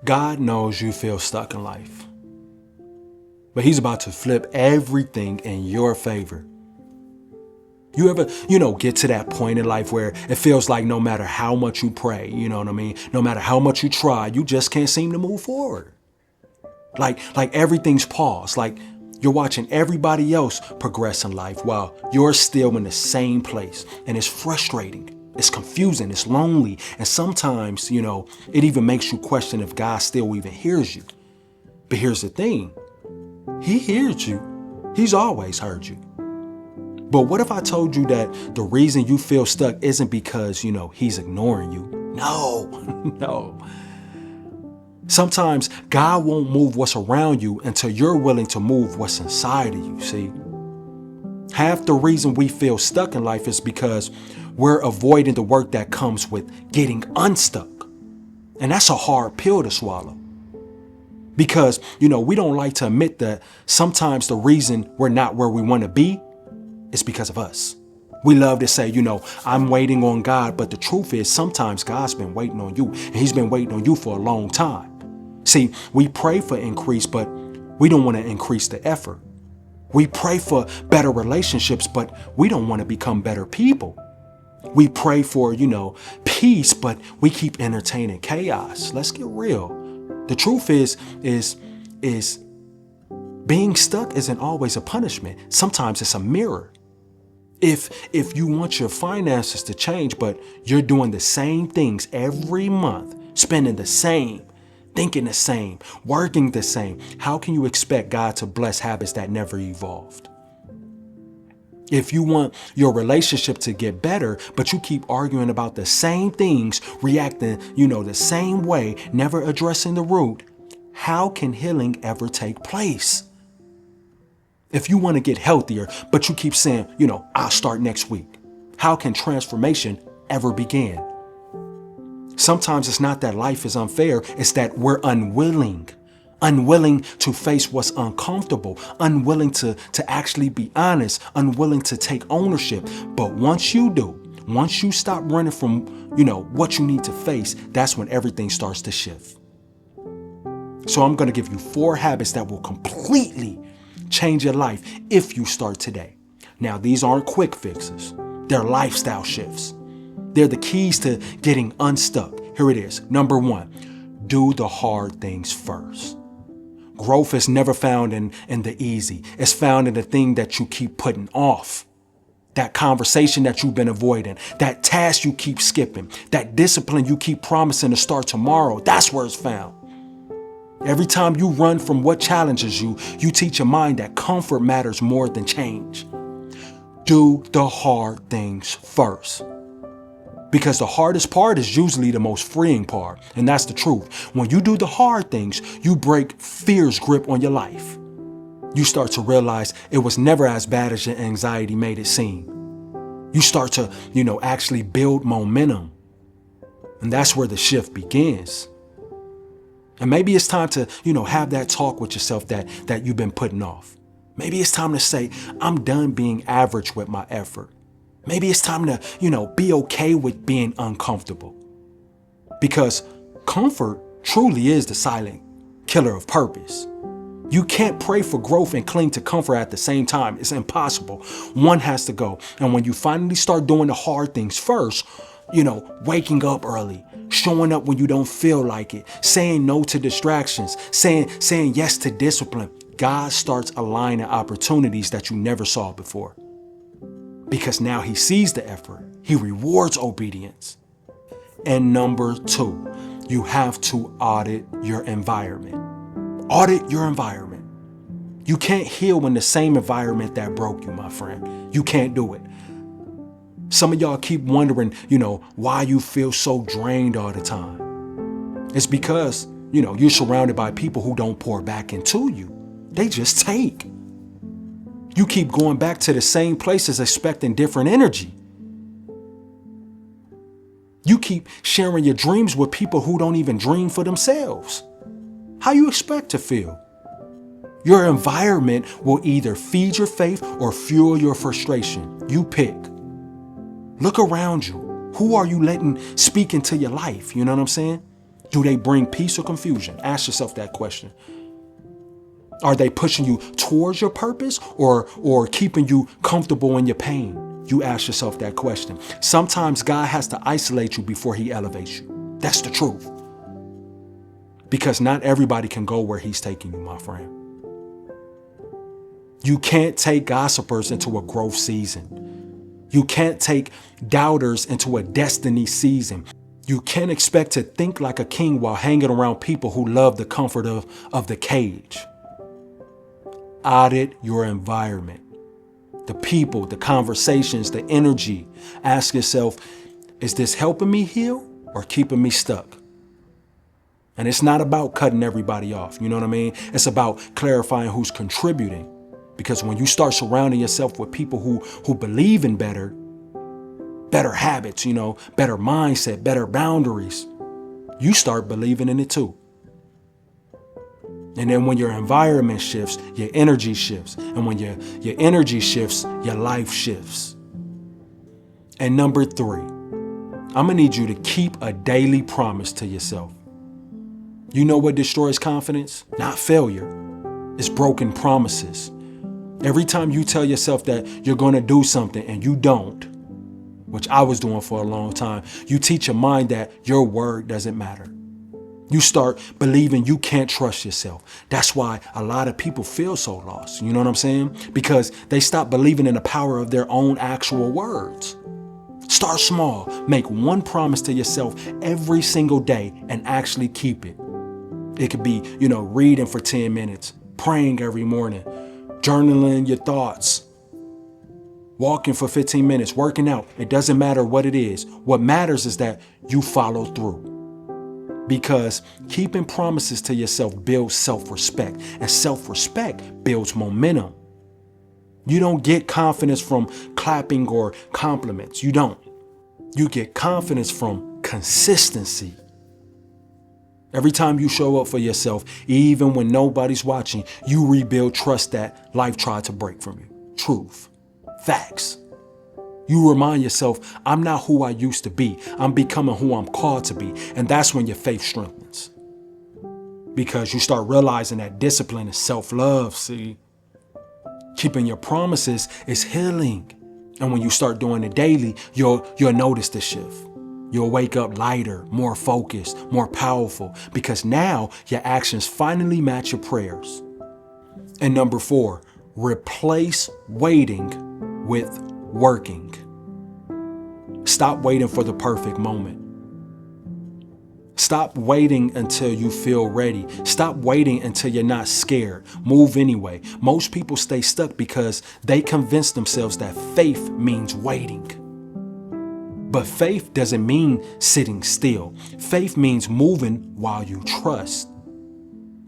God knows you feel stuck in life, but he's about to flip everything in your favor. You ever, get to that point in life where it feels like no matter how much you pray, you know what I mean? No matter how much you try, you just can't seem to move forward. Like everything's paused. Like you're watching everybody else progress in life while you're still in the same place. And it's frustrating. It's confusing. It's lonely. And sometimes, it even makes you question if God still even hears you. But here's the thing. He hears you. He's always heard you. But what if I told you that the reason you feel stuck isn't because, he's ignoring you? No, no. Sometimes God won't move what's around you until you're willing to move what's inside of you, see? Half the reason we feel stuck in life is because we're avoiding the work that comes with getting unstuck. And that's a hard pill to swallow. Because, we don't like to admit that sometimes the reason we're not where we want to be is because of us. We love to say, I'm waiting on God, but the truth is sometimes God's been waiting on you, and he's been waiting on you for a long time. See, we pray for increase, but we don't want to increase the effort. We pray for better relationships, but we don't want to become better people. We pray for, peace, but we keep entertaining chaos. Let's get real. The truth is being stuck isn't always a punishment. Sometimes it's a mirror. If you want your finances to change, but you're doing the same things every month, spending the same, thinking the same, working the same, how can you expect God to bless habits that never evolved? If you want your relationship to get better, but you keep arguing about the same things, reacting, the same way, never addressing the root, how can healing ever take place? If you want to get healthier, but you keep saying, I'll start next week, how can transformation ever begin? Sometimes it's not that life is unfair, it's that we're unwilling to face what's uncomfortable, unwilling to actually be honest, unwilling to take ownership. But once you do, once you stop running from, what you need to face, that's when everything starts to shift. So I'm going to give you 4 habits that will completely change your life if you start today. Now, these aren't quick fixes. They're lifestyle shifts. They're the keys to getting unstuck. Here it is. Number 1, do the hard things first. Growth is never found in the easy. It's found in the thing that you keep putting off. That conversation that you've been avoiding, that task you keep skipping, that discipline you keep promising to start tomorrow. That's where it's found. Every time you run from what challenges you, you teach your mind that comfort matters more than change. Do the hard things first. Because the hardest part is usually the most freeing part. And that's the truth. When you do the hard things, you break fear's grip on your life. You start to realize it was never as bad as your anxiety made it seem. You start to, actually build momentum. And that's where the shift begins. And maybe it's time to, have that talk with yourself that you've been putting off. Maybe it's time to say, I'm done being average with my effort. Maybe it's time to, be okay with being uncomfortable. Because comfort truly is the silent killer of purpose. You can't pray for growth and cling to comfort at the same time. It's impossible. One has to go. And when you finally start doing the hard things first, waking up early, showing up when you don't feel like it, saying no to distractions, saying yes to discipline, God starts aligning opportunities that you never saw before. Because now he sees the effort. He rewards obedience. And number 2, you have to audit your environment. Audit your environment. You can't heal in the same environment that broke you, my friend. You can't do it. Some of y'all keep wondering, why you feel so drained all the time. It's because, you're surrounded by people who don't pour back into you. They just take. You keep going back to the same places expecting different energy. You keep sharing your dreams with people who don't even dream for themselves. How you expect to feel? Your environment will either feed your faith or fuel your frustration. You pick. Look around you. Who are you letting speak into your life? You know what I'm saying? Do they bring peace or confusion? Ask yourself that question. Are they pushing you towards your purpose or keeping you comfortable in your pain? You ask yourself that question. Sometimes God has to isolate you before he elevates you. That's the truth. Because not everybody can go where he's taking you, my friend. You can't take gossipers into a growth season. You can't take doubters into a destiny season. You can't expect to think like a king while hanging around people who love the comfort of the cage. Audit your environment, the people, the conversations, the energy. Ask yourself, is this helping me heal or keeping me stuck? And it's not about cutting everybody off. You know what I mean? It's about clarifying who's contributing. Because when you start surrounding yourself with people who believe in better habits, better mindset, better boundaries, you start believing in it too. And then when your environment shifts, your energy shifts. And when your energy shifts, your life shifts. And number 3, I'm going to need you to keep a daily promise to yourself. You know what destroys confidence? Not failure. It's broken promises. Every time you tell yourself that you're going to do something and you don't, which I was doing for a long time, you teach your mind that your word doesn't matter. You start believing you can't trust yourself. That's why a lot of people feel so lost. You know what I'm saying? Because they stop believing in the power of their own actual words. Start small. Make one promise to yourself every single day and actually keep it. It could be, reading for 10 minutes, praying every morning, journaling your thoughts, walking for 15 minutes, working out. It doesn't matter what it is. What matters is that you follow through. Because keeping promises to yourself builds self-respect, and self-respect builds momentum. You don't get confidence from clapping or compliments. You don't. You get confidence from consistency. Every time you show up for yourself, even when nobody's watching, you rebuild trust that life tried to break from you. Truth. Facts. You remind yourself, I'm not who I used to be. I'm becoming who I'm called to be. And that's when your faith strengthens. Because you start realizing that discipline is self-love, see? Keeping your promises is healing. And when you start doing it daily, you'll notice the shift. You'll wake up lighter, more focused, more powerful, because now your actions finally match your prayers. And number 4, replace waiting with working. Stop waiting for the perfect moment. Stop waiting until you feel ready. Stop waiting until you're not scared. Move anyway. Most people stay stuck because they convince themselves that faith means waiting. But faith doesn't mean sitting still. Faith means moving while you trust.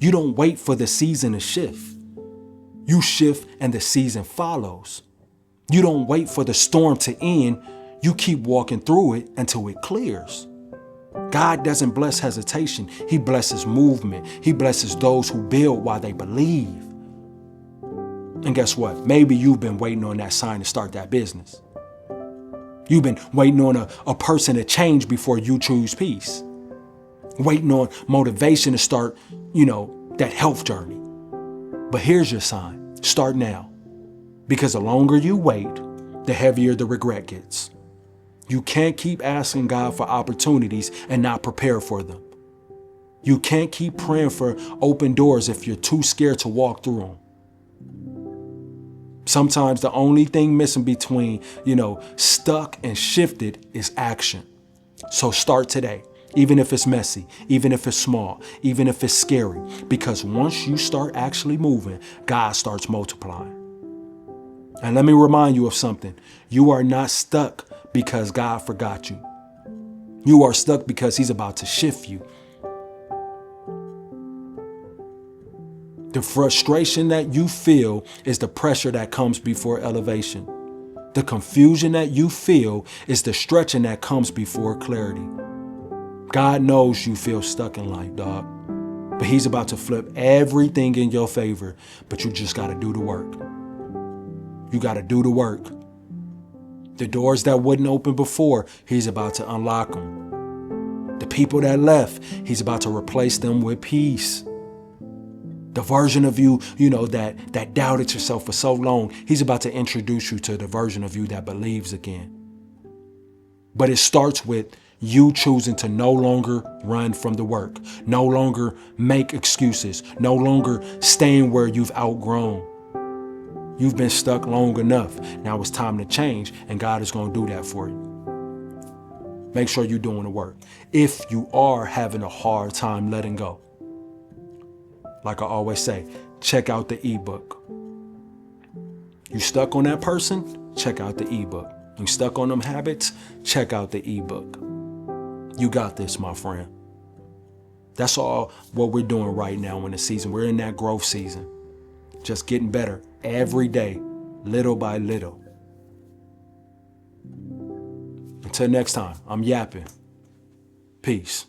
You don't wait for the season to shift. You shift and the season follows. You don't wait for the storm to end. You keep walking through it until it clears. God doesn't bless hesitation. He blesses movement. He blesses those who build while they believe. And guess what? Maybe you've been waiting on that sign to start that business. You've been waiting on a person to change before you choose peace. Waiting on motivation to start, that health journey. But here's your sign. Start now. Because the longer you wait, the heavier the regret gets. You can't keep asking God for opportunities and not prepare for them. You can't keep praying for open doors if you're too scared to walk through them. Sometimes the only thing missing between, stuck and shifted is action. So start today, even if it's messy, even if it's small, even if it's scary, because once you start actually moving, God starts multiplying. And let me remind you of something. You are not stuck because God forgot you. You are stuck because he's about to shift you. The frustration that you feel is the pressure that comes before elevation. The confusion that you feel is the stretching that comes before clarity. God knows you feel stuck in life, dog. But he's about to flip everything in your favor. But you just got to do the work. You got to do the work. The doors that wouldn't open before, he's about to unlock them. The people that left, he's about to replace them with peace. The version of you, that doubted yourself for so long, he's about to introduce you to the version of you that believes again. But it starts with you choosing to no longer run from the work, no longer make excuses, no longer staying where you've outgrown. You've been stuck long enough. Now it's time to change, and God is going to do that for you. Make sure you're doing the work. If you are having a hard time letting go, like I always say, check out the ebook. You stuck on that person? Check out the ebook. You stuck on them habits? Check out the ebook. You got this, my friend. That's all what we're doing right now in the season. We're in that growth season. Just getting better every day, little by little. Until next time, I'm yapping. Peace.